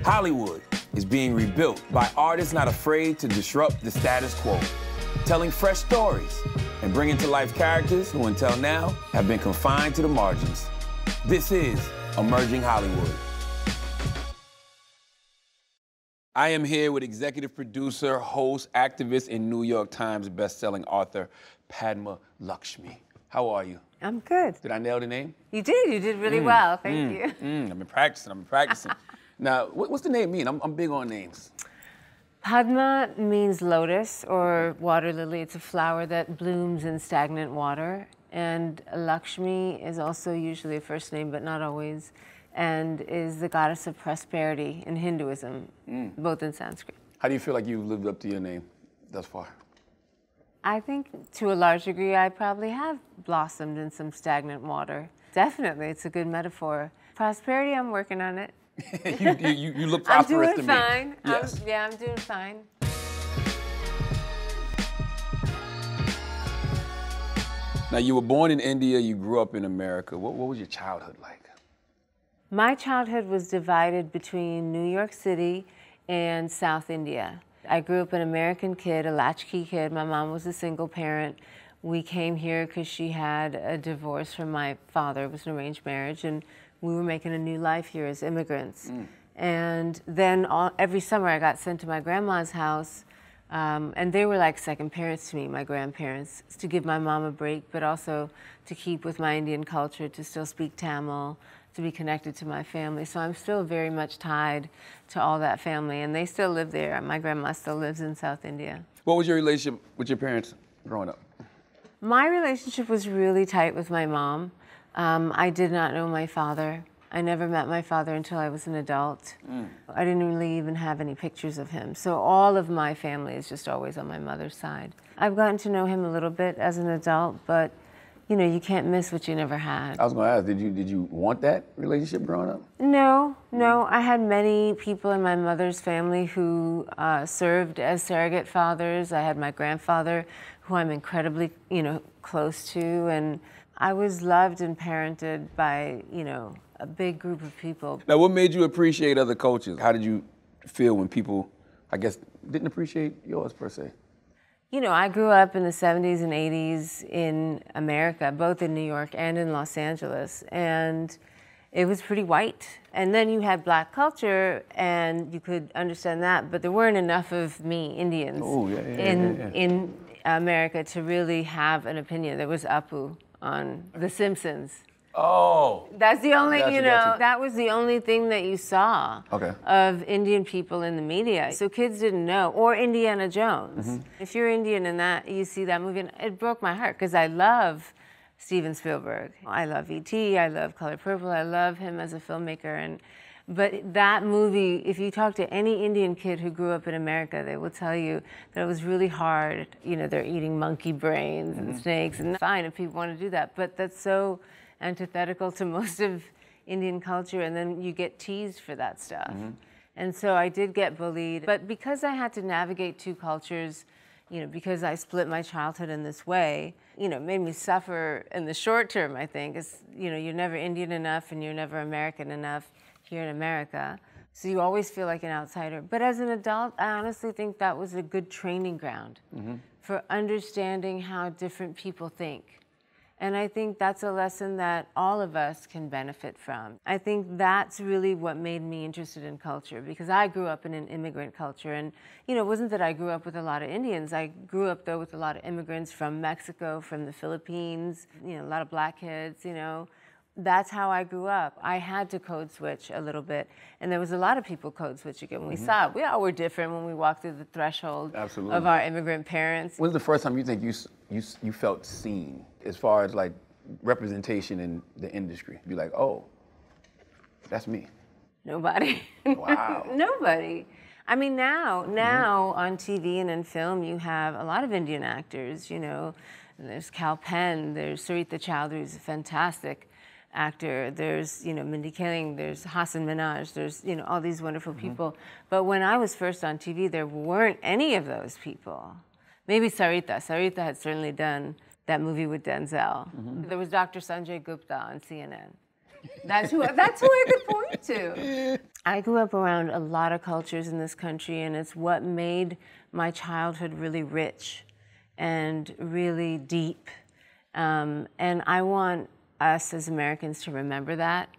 Hollywood is being rebuilt by artists not afraid to disrupt the status quo, telling fresh stories and bringing to life characters who until now have been confined to the margins. This is Emerging Hollywood. I am here with executive producer, host, activist, and New York Times bestselling author, Padma Lakshmi. How are you? I'm good. Did I nail the name? You did really well, thank you. I've been practicing. Now, what's the name mean? I'm big on names. Padma means lotus or water lily. It's a flower that blooms in stagnant water. And Lakshmi is also usually a first name, but not always, and is the goddess of prosperity in Hinduism, both in Sanskrit. How do you feel like you've lived up to your name thus far? I think to a large degree, I probably have blossomed in some stagnant water. Definitely, it's a good metaphor. Prosperity, I'm working on it. you look prosperous to me. I'm doing fine. Yes. I'm doing fine. Now, you were born in India, you grew up in America. What was your childhood like? My childhood was divided between New York City and South India. I grew up an American kid, a latchkey kid. My mom was a single parent. We came here because she had a divorce from my father. It was an arranged marriage, and we were making a new life here as immigrants. And then every summer I got sent to my grandma's house, and they were like second parents to me, my grandparents, to give my mom a break, but also to keep with my Indian culture, to still speak Tamil, to be connected to my family. So I'm still very much tied to all that family, and they still live there. My grandma still lives in South India. What was your relationship with your parents growing up? My relationship was really tight with my mom. I did not know my father. I never met my father until I was an adult. I didn't really even have any pictures of him. So all of my family is just always on my mother's side. I've gotten to know him a little bit as an adult, but you know, you can't miss what you never had. I was going to ask, did you want that relationship growing up? No. I had many people in my mother's family who served as surrogate fathers. I had my grandfather, who I'm incredibly, close to, and I was loved and parented by, a big group of people. Now, what made you appreciate other cultures? How did you feel when people, I guess, didn't appreciate yours per se? I grew up in the 70s and 80s in America, both in New York and in Los Angeles, and it was pretty white. And then you had black culture, and you could understand that, but there weren't enough of me, Indians, in America to really have an opinion. There was Apu on The Simpsons. Oh. That's the only, Gotcha. that was the only thing that you saw of Indian people in the media. So kids didn't know, or Indiana Jones. If you're Indian and you see that movie, and it broke my heart because I love Steven Spielberg. I love E.T., I love Color Purple, I love him as a filmmaker. But that movie, if you talk to any Indian kid who grew up in America, they will tell you that it was really hard. They're eating monkey brains and snakes, and fine if people want to do that, but that's so antithetical to most of Indian culture, and then you get teased for that stuff. And so I did get bullied, but because I had to navigate two cultures, because I split my childhood in this way, it made me suffer in the short term, I think. You're never Indian enough and you're never American enough here in America. So you always feel like an outsider. But as an adult, I honestly think that was a good training ground for understanding how different people think. And I think that's a lesson that all of us can benefit from. I think that's really what made me interested in culture, because I grew up in an immigrant culture. And, it wasn't that I grew up with a lot of Indians. I grew up, though, with a lot of immigrants from Mexico, from the Philippines, a lot of black kids, That's how I grew up. I had to code switch a little bit. And there was a lot of people code switch again. We saw it. We all were different when we walked through the threshold of our immigrant parents. When's the first time you think you felt seen as far as like representation in the industry? Be like, oh, that's me. Nobody. Wow. Nobody. I mean, now on TV and in film, you have a lot of Indian actors, There's Kal Penn, there's Sarita Chowdhury, who's a fantastic actor. There's, Mindy Kaling, there's Hasan Minhaj, there's, all these wonderful people. But when I was first on TV, there weren't any of those people. Maybe Sarita. Sarita had certainly done that movie with Denzel. There was Dr. Sanjay Gupta on CNN. That's who I could point to. I grew up around a lot of cultures in this country, and it's what made my childhood really rich and really deep. And I want us as Americans to remember that.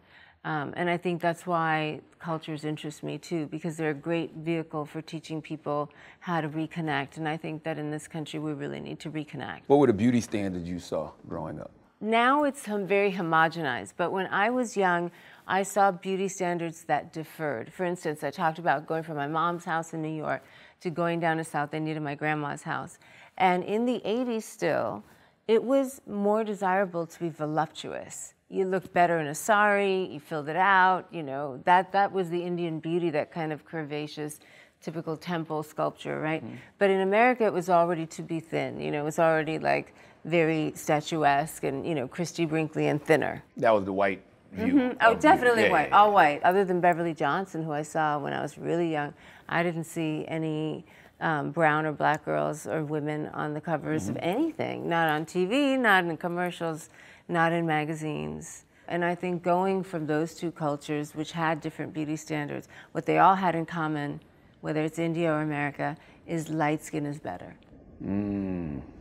And I think that's why cultures interest me too, because they're a great vehicle for teaching people how to reconnect. And I think that in this country, we really need to reconnect. What were the beauty standards you saw growing up? Now it's very homogenized, but when I was young, I saw beauty standards that differed. For instance, I talked about going from my mom's house in New York to going down to South India to my grandma's house. And in the 80s still, it was more desirable to be voluptuous. You looked better in a sari, you filled it out, you know, that was the Indian beauty, that kind of curvaceous, typical temple sculpture, right? Mm-hmm. But in America, it was already to be thin, you know, it was already like very statuesque and, you know, Christy Brinkley and thinner. That was the white view. Mm-hmm. Oh, definitely white, all white. Other than Beverly Johnson, who I saw when I was really young, I didn't see any brown or black girls or women on the covers of anything, not on TV, not in commercials, not in magazines. And I think going from those two cultures, which had different beauty standards, what they all had in common, whether it's India or America, is light skin is better.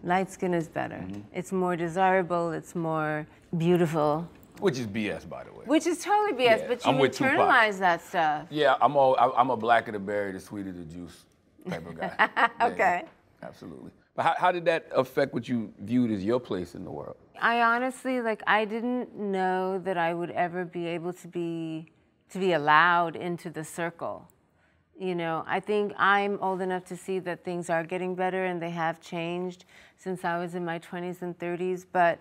Light skin is better. It's more desirable, it's more beautiful. Which is BS, by the way. Which is totally BS, yeah, but you internalize that stuff. Yeah, I'm a blacker the berry, the sweeter the juice type of guy. Okay. Yeah, absolutely. But how did that affect what you viewed as your place in the world? I honestly, I didn't know that I would ever be able to be allowed into the circle. You know, I think I'm old enough to see that things are getting better and they have changed since I was in my 20s and 30s, but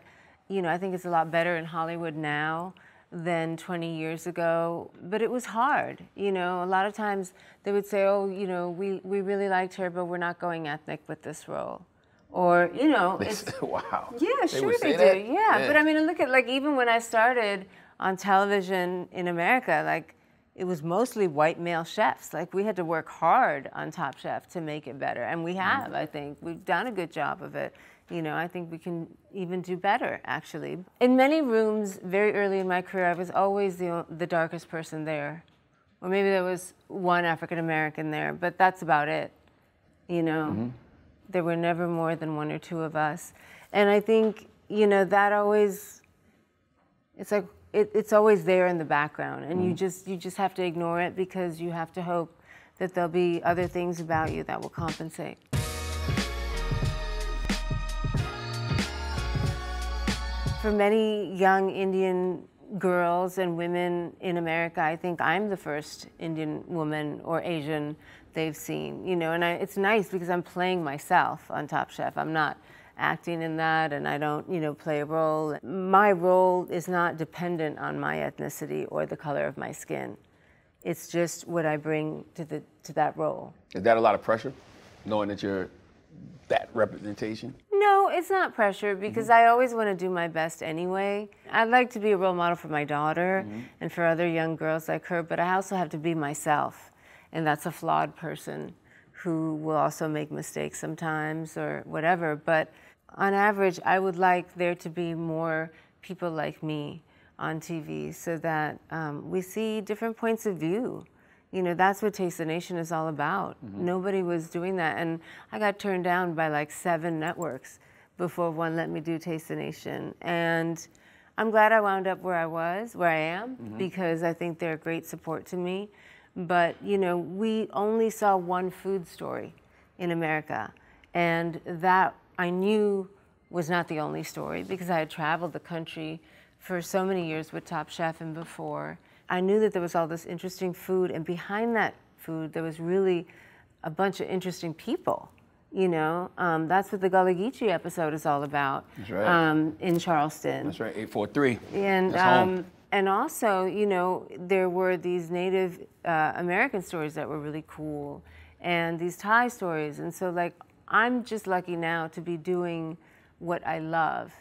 you know, I think it's a lot better in Hollywood now than 20 years ago, but it was hard. You know, a lot of times they would say, oh, you know, we really liked her, but we're not going ethnic with this role. Or, you know, it's... Wow. Yeah, sure they do. Yeah, but I mean, look at, even when I started on television in America, it was mostly white male chefs. We had to work hard on Top Chef to make it better. And we have, I think. We've done a good job of it. You know, I think we can even do better, actually. In many rooms, very early in my career, I was always the darkest person there. Or maybe there was one African-American there, but that's about it, you know? There were never more than one or two of us. And I think, you know, that always, it's always there in the background. And you just have to ignore it because you have to hope that there'll be other things about you that will compensate. For many young Indian girls and women in America, I think I'm the first Indian woman or Asian they've seen, you know, and it's nice because I'm playing myself on Top Chef. I'm not acting in that, and I don't, you know, play a role. My role is not dependent on my ethnicity or the color of my skin. It's just what I bring to that role. Is that a lot of pressure, knowing that you're that representation? No, it's not pressure because I always want to do my best anyway. I'd like to be a role model for my daughter and for other young girls like her, but I also have to be myself. And that's a flawed person who will also make mistakes sometimes or whatever. But on average, I would like there to be more people like me on TV so that we see different points of view. You know, that's what Taste the Nation is all about. Nobody was doing that. And I got turned down by 7 networks before one let me do Taste the Nation. And I'm glad I wound up where I am, because I think they're a great support to me. But, you know, we only saw one food story in America. And that I knew was not the only story because I had traveled the country for so many years with Top Chef and before. I knew that there was all this interesting food, and behind that food, there was really a bunch of interesting people, you know? That's what the Gullah Geechee episode is all about. That's right. In Charleston. That's right, 843. And also, you know, there were these Native American stories that were really cool, and these Thai stories. And so, I'm just lucky now to be doing what I love,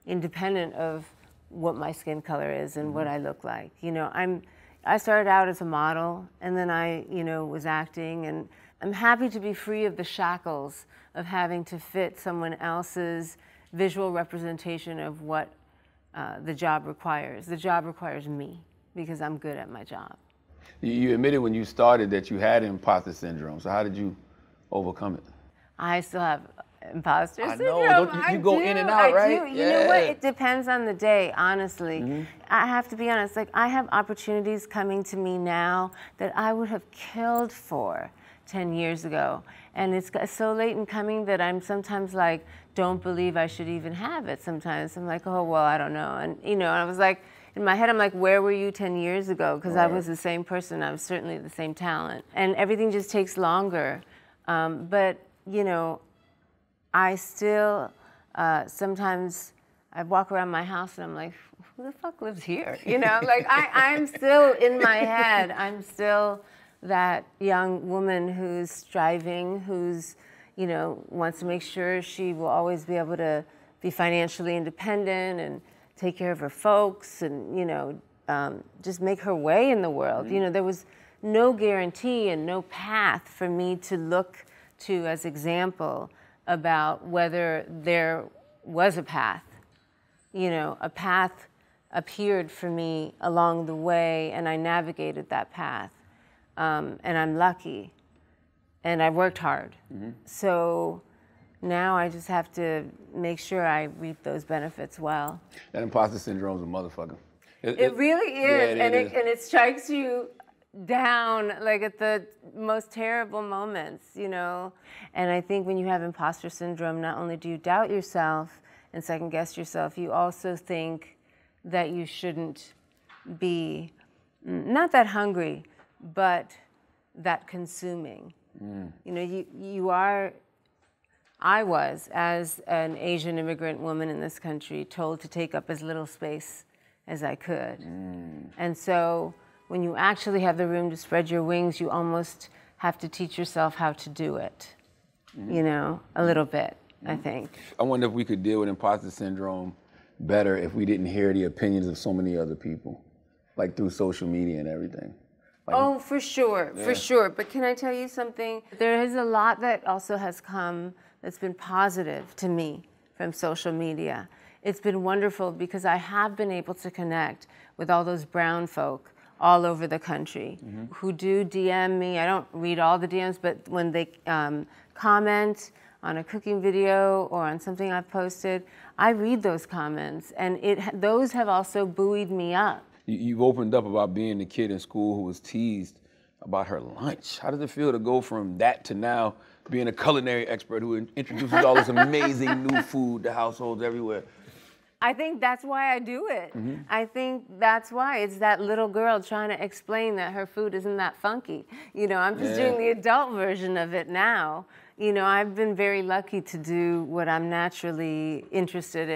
independent of what my skin color is and what I look like. You know, I started out as a model, and then I, you know, was acting, and I'm happy to be free of the shackles of having to fit someone else's visual representation of what the job requires. The job requires me because I'm good at my job. You admitted when you started that you had imposter syndrome. So how did you overcome it? I still have imposter syndrome. I know. Don't you go in and out, right? You know what? It depends on the day, honestly. I have to be honest. Like, I have opportunities coming to me now that I would have killed for 10 years ago. And it's so late in coming that I'm sometimes like, don't believe I should even have it sometimes. I'm like, oh, well, I don't know. And, you know, I was like, in my head, I'm like, where were you 10 years ago? Because I was the same person. I was certainly the same talent. And everything just takes longer. But, you know, I still, sometimes I walk around my house and I'm like, who the fuck lives here? You know, like I'm still in my head. I'm still that young woman who's striving, who's, you know, wants to make sure she will always be able to be financially independent and take care of her folks and, you know, just make her way in the world. You know, there was no guarantee and no path for me to look to as example about whether there was a path. You know, a path appeared for me along the way and I navigated that path. And I'm lucky and I worked hard. So now I just have to make sure I reap those benefits well. That imposter syndrome is a motherfucker. It really is, yeah, and it strikes you down like at the most terrible moments, you know. And I think when you have imposter syndrome, not only do you doubt yourself and second guess yourself, you also think that you shouldn't be not that hungry, but that consuming. You know, I was, as an Asian immigrant woman in this country, told to take up as little space as I could. And so when you actually have the room to spread your wings, you almost have to teach yourself how to do it, you know, a little bit, I think. I wonder if we could deal with imposter syndrome better if we didn't hear the opinions of so many other people, like through social media and everything. Like, oh, for sure, for sure. But can I tell you something? There is a lot that also has come that's been positive to me from social media. It's been wonderful because I have been able to connect with all those brown folk all over the country who do DM me. I don't read all the DMs, but when they comment on a cooking video or on something I've posted, I read those comments, and those have also buoyed me up. You've opened up about being the kid in school who was teased about her lunch. How does it feel to go from that to now being a culinary expert who introduces all this amazing new food to households everywhere? I think that's why I do it. I think that's why. It's that little girl trying to explain that her food isn't that funky. You know, I'm just doing the adult version of it now. You know, I've been very lucky to do what I'm naturally interested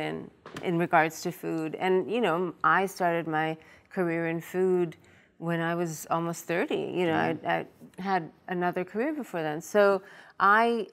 in regards to food. And, you know, I started my career in food when I was almost 30. You know, I had another career before then. So I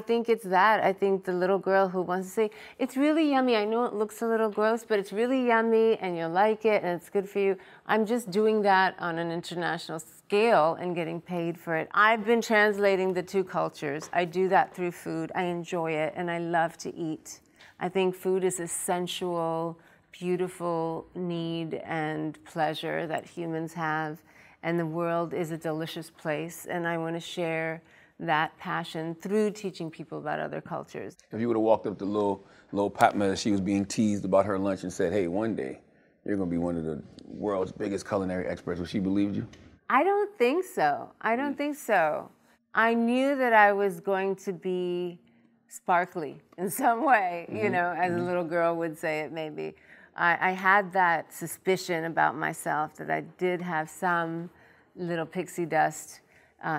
think it's that. I think the little girl who wants to say, it's really yummy. I know it looks a little gross, but it's really yummy and you'll like it and it's good for you. I'm just doing that on an international scale and getting paid for it. I've been translating the two cultures. I do that through food. I enjoy it and I love to eat. I think food is a sensual, beautiful need and pleasure that humans have, and the world is a delicious place, and I want to share that passion through teaching people about other cultures. If you would have walked up to little Padma as she was being teased about her lunch and said, hey, one day you're going to be one of the world's biggest culinary experts, would she believe you? I don't think so. I don't think so. I knew that I was going to be sparkly in some way, you know, as a little girl would say it maybe. I had that suspicion about myself that I did have some little pixie dust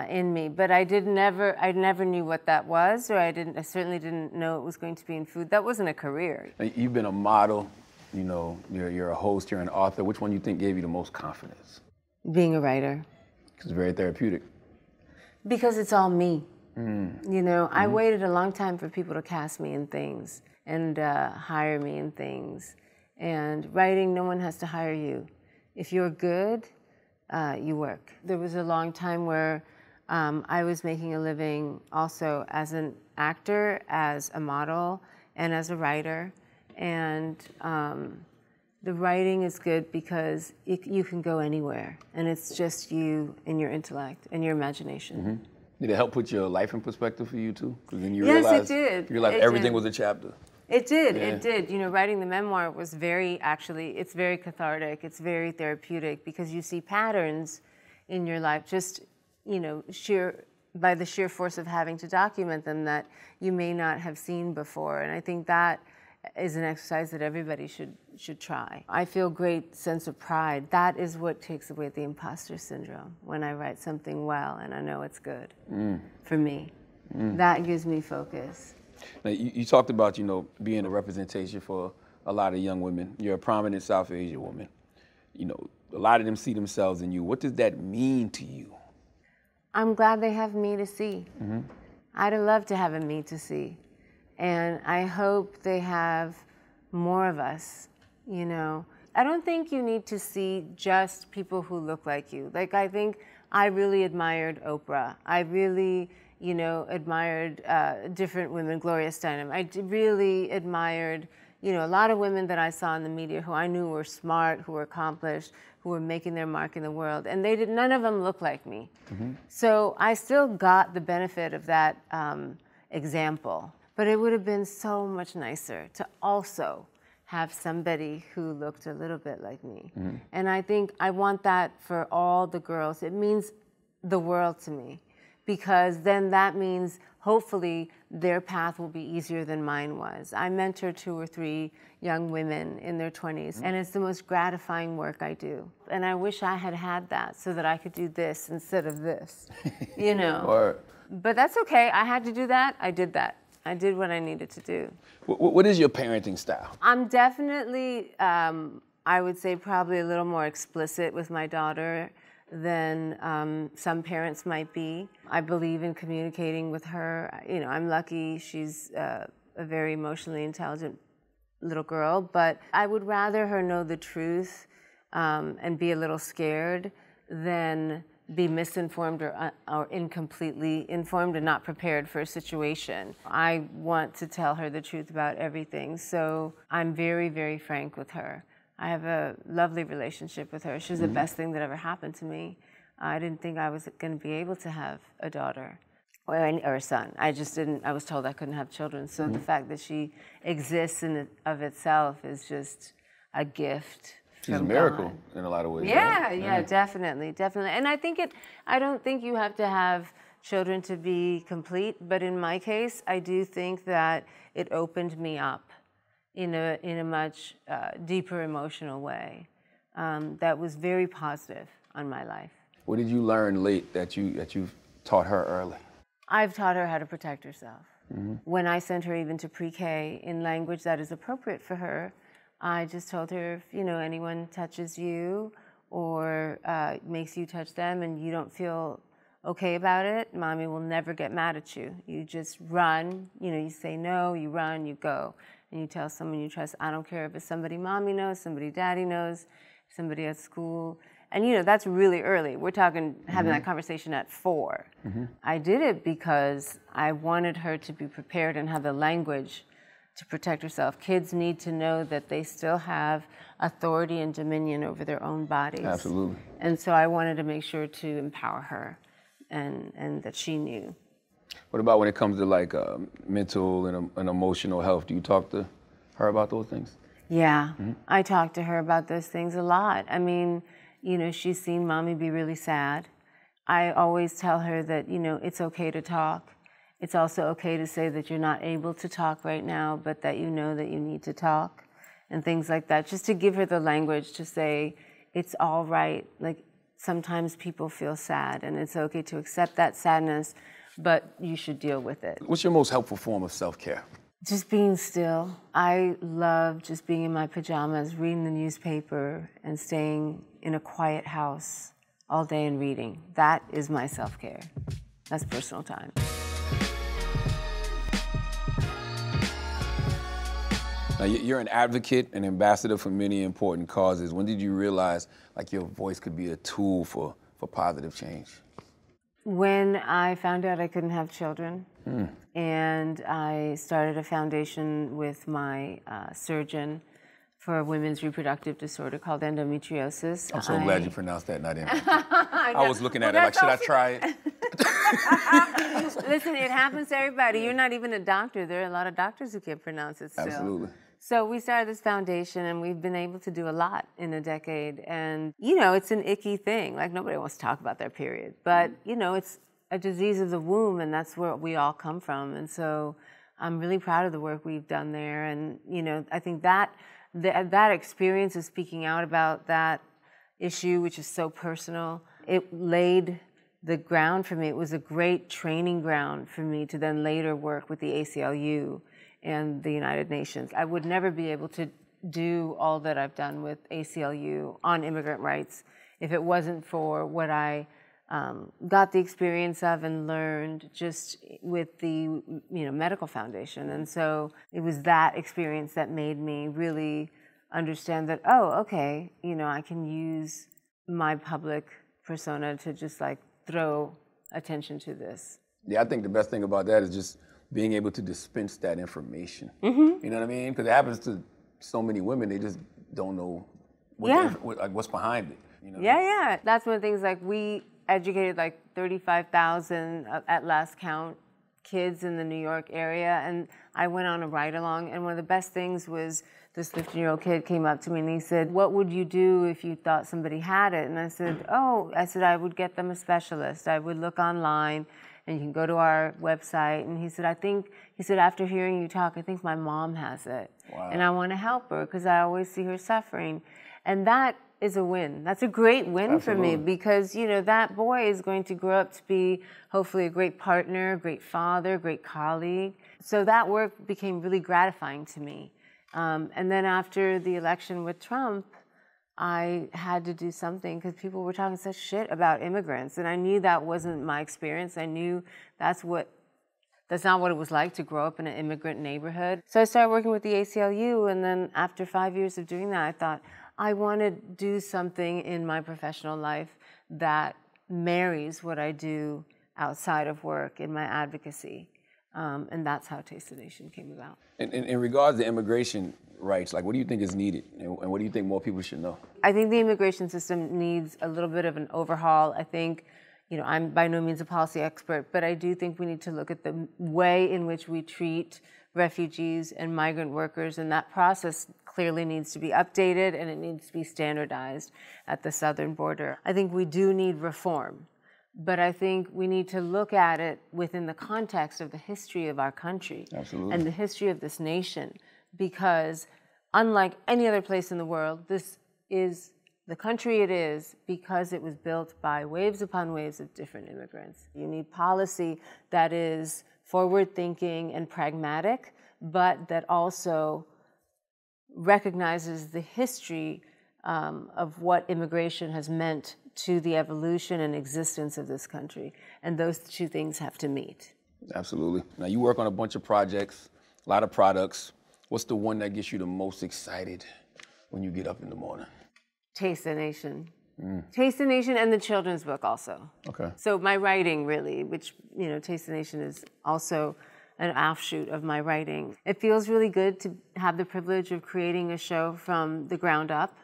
in me, but I never knew what that was, or I certainly didn't know it was going to be in food. That wasn't a career. You've been a model, you know, you're a host, you're an author. Which one do you think gave you the most confidence? Being a writer. Because it's very therapeutic. Because it's all me. You know, I waited a long time for people to cast me in things and hire me in things. And writing, no one has to hire you. If you're good, you work. There was a long time where I was making a living also as an actor, as a model, and as a writer. And The writing is good because you can go anywhere, and it's just you and your intellect and your imagination. Mm-hmm. Did it help put your life in perspective for you too? Because then you Yes, it did. You realized everything was a chapter. It did, Yeah. it did. You know, writing the memoir was it's very cathartic, it's very therapeutic, because you see patterns in your life, just, you know, by the sheer force of having to document them that you may not have seen before. And I think that is an exercise that everybody should try. I feel great sense of pride. That is what takes away the imposter syndrome, when I write something well and I know it's good for me. That gives me focus. Now, you talked about, you know, being a representation for a lot of young women. You're a prominent South Asian woman. You know, a lot of them see themselves in you. What does that mean to you? I'm glad they have me to see. I'd love to have a me to see. And I hope they have more of us, you know. I don't think you need to see just people who look like you. Like, I think I really admired Oprah. I really, you know, admired different women, Gloria Steinem. I really admired, you know, a lot of women that I saw in the media who I knew were smart, who were accomplished, who were making their mark in the world. And none of them looked like me. So I still got the benefit of that example. But it would have been so much nicer to also have somebody who looked a little bit like me. And I think I want that for all the girls. It means the world to me, because then that means hopefully their path will be easier than mine was. I mentor 2 or 3 young women in their 20s, and it's the most gratifying work I do. And I wish I had had that so that I could do this instead of this, you know. But that's okay. I had to do that. I did that. I did what I needed to do. What is your parenting style? I'm definitely, I would say, probably a little more explicit with my daughter than some parents might be. I believe in communicating with her. You know, I'm lucky she's a very emotionally intelligent little girl, but I would rather her know the truth and be a little scared than be misinformed or incompletely informed and not prepared for a situation. I want to tell her the truth about everything, so I'm very, very frank with her. I have a lovely relationship with her. She's the best thing that ever happened to me. I didn't think I was going to be able to have a daughter or a son. I just didn't. I was told I couldn't have children, so the fact that she exists in of itself is just a gift. She's a miracle in a lot of ways. Yeah, right? yeah, definitely, definitely. And I don't think you have to have children to be complete, but in my case, I do think that it opened me up in a much deeper emotional way that was very positive on my life. What did you learn late that you taught her early? I've taught her how to protect herself. When I sent her even to pre-K in language that is appropriate for her, I just told her, if, you know, anyone touches you or makes you touch them and you don't feel okay about it, Mommy will never get mad at you. You just run, you know, you say no, you run, you go. And you tell someone you trust. I don't care if it's somebody Mommy knows, somebody Daddy knows, somebody at school. And, you know, that's really early. We're talking having that conversation at 4. I did it because I wanted her to be prepared and have the language to protect herself. Kids need to know that they still have authority and dominion over their own bodies. Absolutely. And so I wanted to make sure to empower her and that she knew. What about when it comes to like mental and emotional health? Do you talk to her about those things? Yeah, I talk to her about those things a lot. I mean, you know, she's seen Mommy be really sad. I always tell her that, you know, it's okay to talk. It's also okay to say that you're not able to talk right now, but that you know that you need to talk and things like that. Just to give her the language to say, it's all right. Like, sometimes people feel sad and it's okay to accept that sadness, but you should deal with it. What's your most helpful form of self-care? Just being still. I love just being in my pajamas, reading the newspaper, and staying in a quiet house all day and reading. That is my self-care. That's personal time. Now, you're an advocate and ambassador for many important causes. When did you realize like your voice could be a tool for positive change? When I found out I couldn't have children, and I started a foundation with my surgeon for a women's reproductive disorder called endometriosis. I'm so glad you pronounced that, not immigrant. I was looking at it like, should I try it? Listen, it happens to everybody. You're not even a doctor. There are a lot of doctors who can't pronounce it still. Absolutely. So we started this foundation, and we've been able to do a lot in a decade. And, you know, it's an icky thing. Like, nobody wants to talk about their period. But, you know, it's a disease of the womb, and that's where we all come from. And so I'm really proud of the work we've done there. And, you know, I think that experience of speaking out about that issue, which is so personal, it laid the ground for me. It was a great training ground for me to then later work with the ACLU and the United Nations. I would never be able to do all that I've done with ACLU on immigrant rights if it wasn't for what I got the experience of and learned just with the medical foundation. And so it was that experience that made me really understand that, oh, okay, I can use my public persona to just like throw attention to this. Yeah, I think the best thing about that is just being able to dispense that information. Mm-hmm. You know what I mean? Because it happens to so many women, they just don't know what's behind it. You know? Yeah. That's one of the things, like we educated like 35,000 at last count kids in the New York area, and I went on a ride-along, and one of the best things was this 15-year-old kid came up to me and he said, what would you do if you thought somebody had it? And I said, I would get them a specialist. I would look online, and you can go to our website. And he said, after hearing you talk, I think my mom has it. Wow. And I want to help her because I always see her suffering. And that is a win. That's a great win Absolutely. For me because, that boy is going to grow up to be hopefully a great partner, great father, great colleague. So that work became really gratifying to me. And then after the election with Trump, I had to do something because people were talking such shit about immigrants. And I knew that wasn't my experience. I knew that's not what it was like to grow up in an immigrant neighborhood. So I started working with the ACLU, and then after 5 years of doing that, I thought, I want to do something in my professional life that marries what I do outside of work in my advocacy. And that's how Taste the Nation came about. In regards to immigration rights, like what do you think is needed? And what do you think more people should know? I think the immigration system needs a little bit of an overhaul. I think, I'm by no means a policy expert, but I do think we need to look at the way in which we treat refugees and migrant workers, and that process clearly needs to be updated and it needs to be standardized at the southern border. I think we do need reform, but I think we need to look at it within the context of the history of our country Absolutely. And the history of this nation, because unlike any other place in the world, this is the country it is because it was built by waves upon waves of different immigrants. You need policy that is forward-thinking and pragmatic, but that also recognizes the history of what immigration has meant to the evolution and existence of this country. And those two things have to meet. Absolutely. Now, you work on a bunch of projects, a lot of products. What's the one that gets you the most excited when you get up in the morning? Taste the Nation. Taste the Nation and the children's book also. Okay. So my writing really, which, Taste the Nation is also an offshoot of my writing. It feels really good to have the privilege of creating a show from the ground up.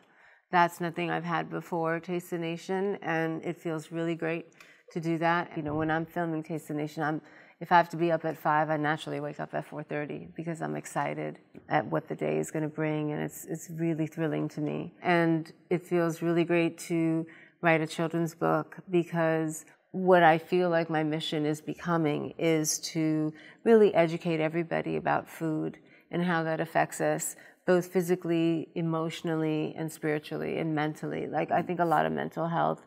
That's nothing I've had before, Taste the Nation, and it feels really great to do that. When I'm filming Taste the Nation, if I have to be up at 5, I naturally wake up at 4:30 because I'm excited at what the day is going to bring, and it's really thrilling to me. And it feels really great to write a children's book because what I feel like my mission is becoming is to really educate everybody about food and how that affects us, both physically, emotionally, and spiritually, and mentally. Like, I think a lot of mental health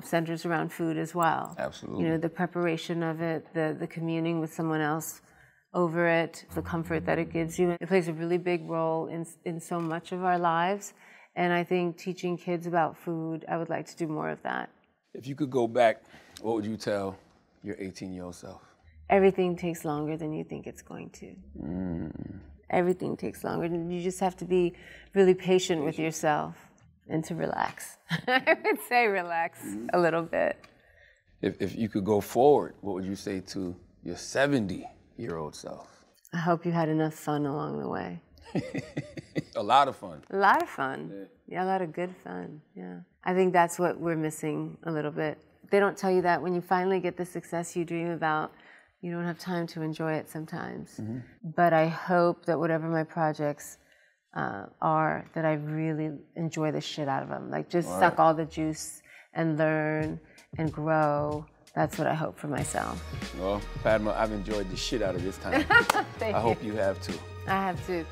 centers around food as well. Absolutely. The preparation of it, the communing with someone else over it, the comfort that it gives you. It plays a really big role in so much of our lives. And I think teaching kids about food, I would like to do more of that. If you could go back, what would you tell your 18-year-old self? Everything takes longer than you think it's going to. Everything takes longer. And you just have to be really patient with yourself and to relax. I would say relax a little bit. If you could go forward, what would you say to your 70-year-old self? I hope you had enough fun along the way. A lot of fun. A lot of fun. Yeah, a lot of good fun. Yeah. I think that's what we're missing a little bit. They don't tell you that when you finally get the success you dream about, you don't have time to enjoy it sometimes. But I hope that whatever my projects are, that I really enjoy the shit out of them. Like just suck all the juice and learn and grow. That's what I hope for myself. Well, Padma, I've enjoyed the shit out of this time. Thank I you. hope you have too. I have too.